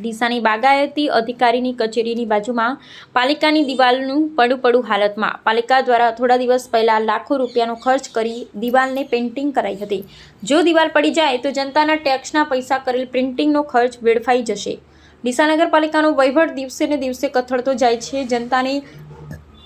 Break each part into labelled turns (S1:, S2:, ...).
S1: ડીસાની બાગાયતી અધિકારીની કચેરીની બાજુમાં પાલિકાની દિવાલનું પડું હાલતમાં પાલિકા દ્વારા થોડા દિવસ પહેલા લાખો રૂપિયાનો ખર્ચ કરી દિવાલને પેઇન્ટિંગ કરાઈ હતી। જો દિવાલ પડી જાય તો જનતાના ટેક્સના પૈસા કરેલ પ્રિન્ટિંગનો ખર્ચ વેડફાઈ જશે। ડીસા નગરપાલિકાનો વહીવટ દિવસે ને દિવસે કથળતો જાય છે। જનતાને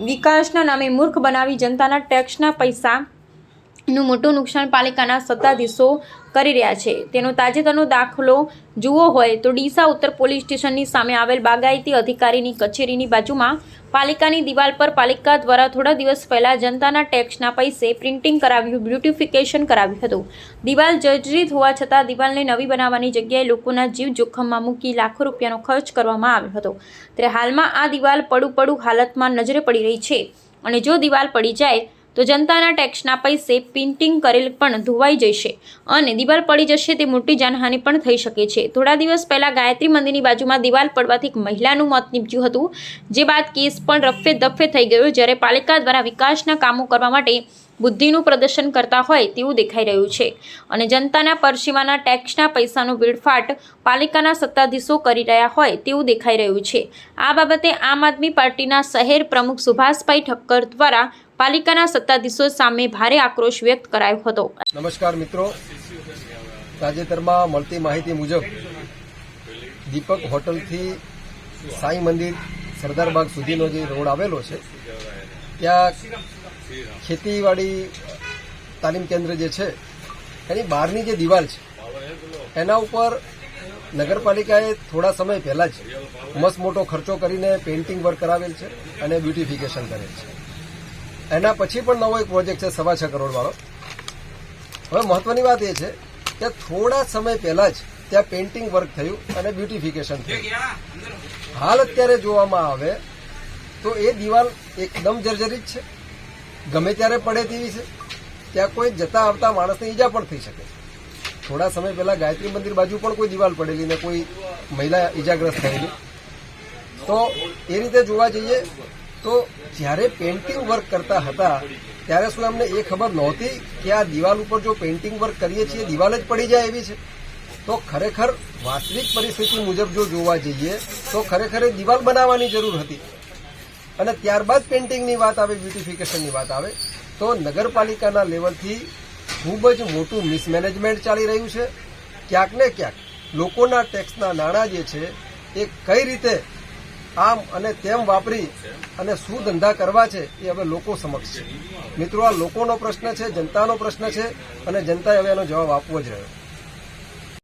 S1: વિકાસના નામે મૂર્ખ બનાવી જનતાના ટેક્સના પૈસાનું મોટું નુકસાન પાલિકાના સત્તાધીશો કરી રહ્યા છે। તેનો તાજેતરનો દાખલો જુઓ હોય તો ડીસા ઉત્તર પોલીસ સ્ટેશનની સામે આવેલ બાગાયતી અધિકારીની કચેરીની બાજુમાં પાલિકાની દિવાલ પર પાલિકા દ્વારા થોડા દિવસ પહેલા જનતાના ટેક્સના પૈસે પ્રિન્ટિંગ કરાવ્યું, બ્યુટિફિકેશન કરાવ્યું હતું। દિવાલ જર્જરિત હોવા છતાં દિવાલને નવી બનાવવાની જગ્યાએ લોકોના જીવ જોખમમાં મૂકી લાખો રૂપિયાનો ખર્ચ કરવામાં આવ્યો હતો। ત્યારે હાલમાં આ દિવાલ પડું હાલતમાં નજરે પડી રહી છે અને જો દિવાલ પડી જાય તો જનતાના ટેક્સના પૈસે પ્રિન્ટિંગ કરેલ પણ ધોવાઈ જશે અને દિવાલ પડી જશે તે મોટી જાનહાનિ પણ થઈ શકે છે। થોડા દિવસ પહેલા ગાયત્રી મંદિરની બાજુમાં દિવાલ પડવાથી એક મહિલાનું મોત નીપજ્યું હતું, જે બાદ કેસ પણ રફે દફે થઈ ગયો। જ્યારે પાલિકા દ્વારા વિકાસના કામો કરવા માટે બુદ્ધિનું પ્રદર્શન કરતા હોય તેવું દેખાઈ રહ્યું છે અને જનતાના પરસીવાના ટેક્સના પૈસાનો વેડફાટ પાલિકાના સત્તાધીશો કરી રહ્યા હોય તેવું દેખાઈ રહ્યું છે। આ બાબતે આમ આદમી પાર્ટીના શહેર પ્રમુખ સુભાષભાઈ ઠક્કર દ્વારા પાલિકાના સત્તાધીશો સામે ભારે આક્રોશ વ્યક્ત કરાયો હતો।
S2: નમસ્કાર મિત્રો, તાજેતરમાં મળતી માહિતી મુજબ દીપક હોટલથી સાંઈ મંદિર સરદારબાગ સુધીનો જે રોડ આવેલો છે ત્યાં ખેતીવાડી તાલીમ કેન્દ્ર જે છે એની બહારની જે દિવાલ છે એના ઉપર નગરપાલિકાએ થોડા સમય પહેલા જ મસ્ત મોટો ખર્ચો કરીને પેઇન્ટિંગ વર્ક કરાવેલ છે અને બ્યુટિફિકેશન કરેલ છે। એના પછી પણ નવો એક પ્રોજેક્ટ છે 6.5 કરોડ વાળો। હવે મહત્વની વાત એ છે કે થોડા સમય પહેલા જ ત્યાં પેઇન્ટિંગ વર્ક થયું અને બ્યુટિફિકેશન થયું। હાલ અત્યારે જોવામાં આવે તો એ દિવાલ એકદમ જર્જરિત છે, ગમે ત્યારે પડે તેવી છે, ત્યાં કોઈ જતા આવતા માણસને ઈજા પણ થઈ શકે। થોડા સમય પહેલા ગાયત્રી મંદિર બાજુ પણ કોઈ દિવાલ પડેલી ને કોઈ મહિલા ઈજાગ્રસ્ત થયેલી। તો એ રીતે જોવા જઈએ તો જ્યારે પેઇન્ટિંગ વર્ક કરતા હતા ત્યારે શું એમને એ ખબર નહોતી કે આ દિવાલ ઉપર જો પેઇન્ટિંગ વર્ક કરીએ છીએ દિવાલ જ પડી જાય એવી છે? તો ખરેખર વાસ્તવિક પરિસ્થિતિ મુજબ જો જોવા જઈએ તો ખરેખર દિવાલ બનાવવાની જરૂર હતી અને ત્યારબાદ પેઇન્ટિંગની વાત આવે, બ્યુટિફિકેશનની વાત આવે તો નગરપાલિકાના લેવલથી ખૂબ જ મોટું મિસમેનેજમેન્ટ ચાલી રહ્યું છે। ક્યાંક ને ક્યાંક લોકોના ટેક્સના નાણાં જે છે એ કઈ રીતે આમ અને તેમ વાપરી અને શું ધંધા કરવા છે એ હવે લોકો સમક્ષ છે। મિત્રો, આ લોકોનો પ્રશ્ન છે, જનતાનો પ્રશ્ન છે અને જનતાએ હવે એનો જવાબ આપવો જ રહ્યો।